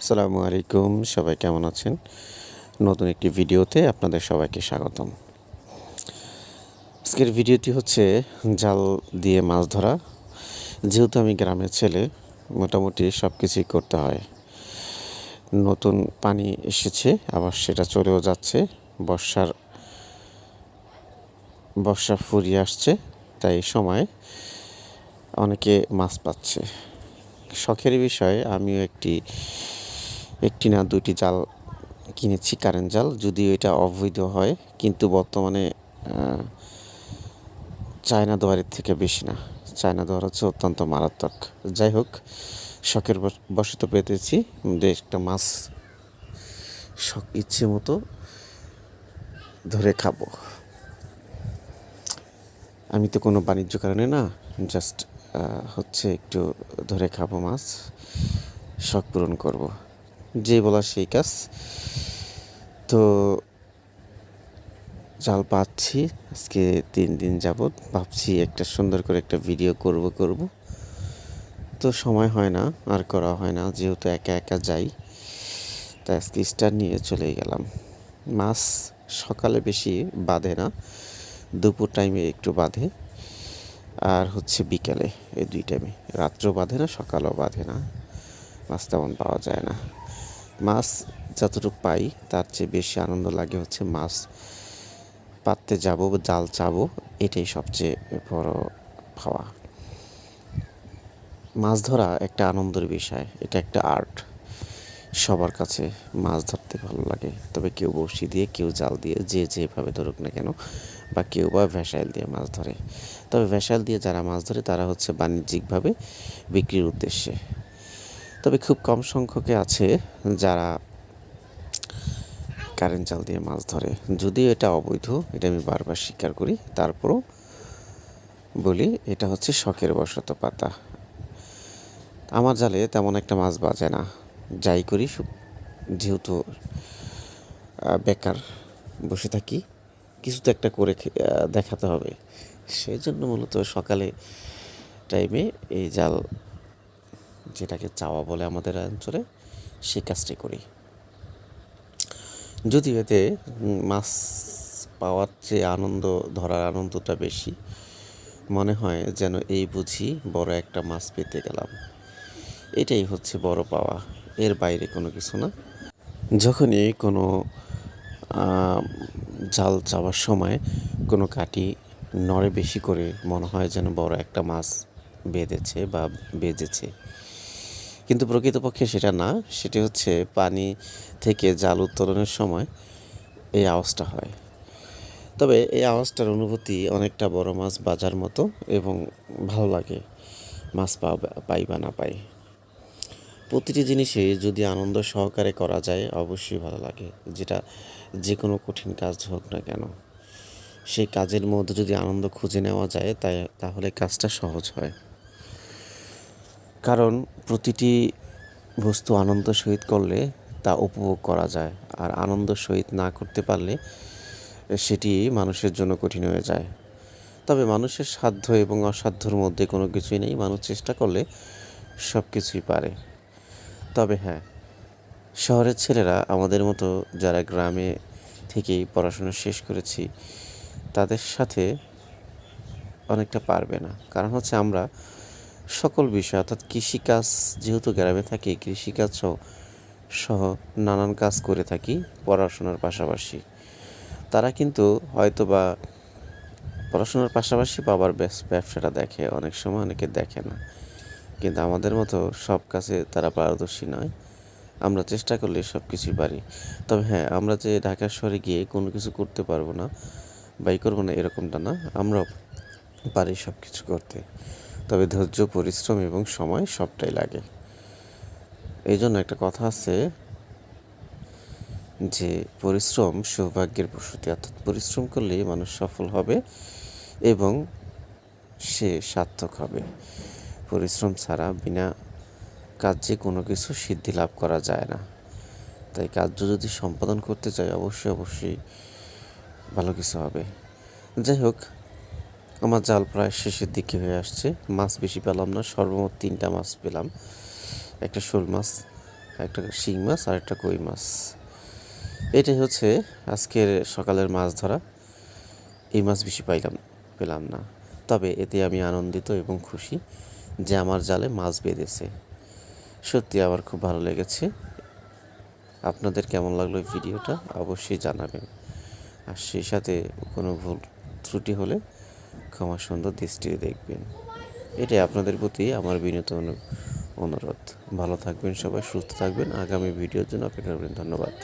আসসালামু আলাইকুম, সবাই কেমন আছেন? নতুন একটি ভিডিওতে আপনাদের সবাইকে স্বাগতম। আজকের ভিডিওটি হচ্ছে জাল দিয়ে মাছ ধরা। যেহেতু আমি গ্রামের ছেলে, মোটামুটি সব কিছুই করতে হয়। নতুন পানি এসেছে, আবার সেটা চলেও যাচ্ছে। বর্ষা ফুরিয়ে আসছে, তাই এই সময় অনেকে মাছ পাচ্ছে। শখের বিষয় আমিও একটি না দুইটি জাল কিনেছি, কারেন্ট জাল। যদিও এটা অবৈধ হয়, কিন্তু বর্তমানে চায়না দোয়ারের থেকে বেশি না। চায়না দোয়ার হচ্ছে অত্যন্ত মারাত্মক। যাই হোক, শখের বশত পেতেছি একটা মাছ, শখ ইচ্ছে মতো ধরে খাবো। আমি তো কোনো বাণিজ্য কারণে না, জাস্ট হচ্ছে একটু ধরে খাবো মাছ, শখ পূরণ করব, যে বলা সেই কাজ। তো জাল পাচ্ছি আজকে 3 দিন যাবৎ। ভাবছি একটা সুন্দর করে একটা ভিডিও করব, তো সময় হয় না, আর করা হয় না, যেহেতু একা একা যাই। তাই আজকে স্টার নিয়ে চলে গেলাম। মাছ সকালে বেশি বাঁধে না, দুপুর টাইমে একটু বাঁধে, আর হচ্ছে বিকেলে, এই 2 টাইমে। রাত্রেও বাঁধে না, সকালেও বাঁধে না, মাছ তেমন পাওয়া যায় না। মাছ যতটুকু পাই তার চেয়ে বেশি আনন্দ লাগে হচ্ছে মাছ পাততে যাব, জাল চাবো, এটাই সবচেয়ে বড় পাওয়া। মাছ ধরা একটা আনন্দের বিষয়, এটা একটা আর্ট। সবার কাছে মাছ ধরতে ভালো লাগে, তবে কেউ বড়শি দিয়ে, কেউ জাল দিয়ে, যে যেভাবে ধরুক না কেন, বা কেউ বা ভ্যাসাইল দিয়ে মাছ ধরে। তবে ভ্যাসাইল দিয়ে যারা মাছ ধরে তারা হচ্ছে বাণিজ্যিকভাবে বিক্রির উদ্দেশ্যে। তবে খুব কম সংখ্যকে আছে যারা কারেন্ট জাল দিয়ে মাছ ধরে। যদিও এটা অবৈধ, এটা আমি বারবার স্বীকার করি, তারপরও বলি এটা হচ্ছে শখের বশত পাতা। আমার জালে তেমন একটা মাছ বাজে না, যাই করি যেহেতু বেকার বসে থাকি, কিছু তো একটা করে দেখাতে হবে। সেই জন্য মূলত সকালে টাইমে এই জাল, যেটাকে চাওয়া বলে আমাদের অঞ্চলে, সেই কাজটি করি। যদিও এতে মাছ পাওয়ার চেয়ে ধরার আনন্দটা বেশি। মনে হয় যেন এই বুঝি বড় একটা মাছ পেতে গেলাম, এটাই হচ্ছে বড় পাওয়া, এর বাইরে কোনো কিছু না। যখনই কোনো জাল চাওয়ার সময় কোনো কাঠি নড়ে বেশি করে, মনে হয় যেন বড় একটা মাছ বেঁধেছে বা বেজেছে, কিন্তু প্রকৃতপক্ষে সেটা না। সেটি হচ্ছে পানি থেকে জাল উত্তোলনের সময় এই আওয়াজটা হয়। তবে এই আওয়াজটার অনুভূতি অনেকটা বড় মাছ বাজার মতো, এবং ভালো লাগে মাছ পাই বা না পাই। প্রতিটি জিনিসে যদি আনন্দ সহকারে করা যায় অবশ্যই ভালো লাগে। যেটা যে কোনো কঠিন কাজ হোক না কেন, সেই কাজের মধ্যে যদি আনন্দ খুঁজে নেওয়া যায় তাহলে কাজটা সহজ হয়। কারণ প্রতিটি বস্তু আনন্দ সহিত করলে তা উপভোগ করা যায়, আর আনন্দ সহিত না করতে পারলে সেটি মানুষের জন্য কঠিন হয়ে যায়। তবে মানুষের সাধ্য এবং অসাধ্যর মধ্যে কোনো কিছুই নেই, মানুষ চেষ্টা করলে সব কিছুই পারে। তবে হ্যাঁ, শহরের ছেলেরা, আমাদের মতো যারা গ্রামে থেকেই পড়াশোনা শেষ করেছি, তাদের সাথে অনেকটা পারবে না। কারণ হচ্ছে আমরা সকল বিষয়, অর্থাৎ কৃষিকাজ, যেহেতু গ্রামে থাকি, কৃষিকাজ সহ নানান কাজ করে থাকি পড়াশোনার পাশাপাশি। তারা কিন্তু হয়তোবা পড়াশোনার পাশাপাশি বাবার ব্যবসাটা দেখে, অনেক সময় অনেকে দেখে না। কিন্তু আমাদের মতো সব কাজে তারা পারদর্শী নয়। আমরা চেষ্টা করলে সব কিছুই পারি। তবে হ্যাঁ, আমরা যে ঢাকা শহরে গিয়ে কোনো কিছু করতে পারবো না বা করবো না এরকমটা না, আমরাও পারি সব কিছু করতে। তবে ধৈর্য, পরিশ্রম এবং সময় সবটাই লাগে। এই জন্য একটা কথা আছে যে পরিশ্রম সৌভাগ্যের প্রসূতি, অর্থাৎ পরিশ্রম করলেই মানুষ সফল হবে এবং সে সার্থক হবে। পরিশ্রম ছাড়া বিনা কাজে কোনো কিছু সিদ্ধি লাভ করা যায় না। তাই কার্য যদি সম্পাদন করতে চাই অবশ্যই ভালো কিছু হবে। যাই হোক, আমার জাল প্রায় শেষের দিকে হয়ে আসছে। মাছ বেশি পেলাম না, সর্বমোট 3টা মাছ পেলাম। একটা শোল মাছ, একটা শিং মাছ আর একটা কই মাছ। এটাই হচ্ছে আজকের সকালের মাছ ধরা। এই মাছ বেশি পেলাম না, তবে এতে আমি আনন্দিত এবং খুশি যে আমার জালে মাছ বেঁধেছে। সত্যি আমার খুব ভালো লেগেছে। আপনাদের কেমন লাগলো এই ভিডিওটা অবশ্যই জানাবেন, আর সেই সাথে কোনো ভুল ত্রুটি হলে ক্ষমা সুন্দর দৃষ্টিতে দেখবেন। এটাই আপনাদের প্রতি আমার বিনীত অনুরোধ। ভালো থাকবেন সবাই, সুস্থ থাকবেন। আগামী ভিডিওর জন্য অপেক্ষা করবেন। ধন্যবাদ।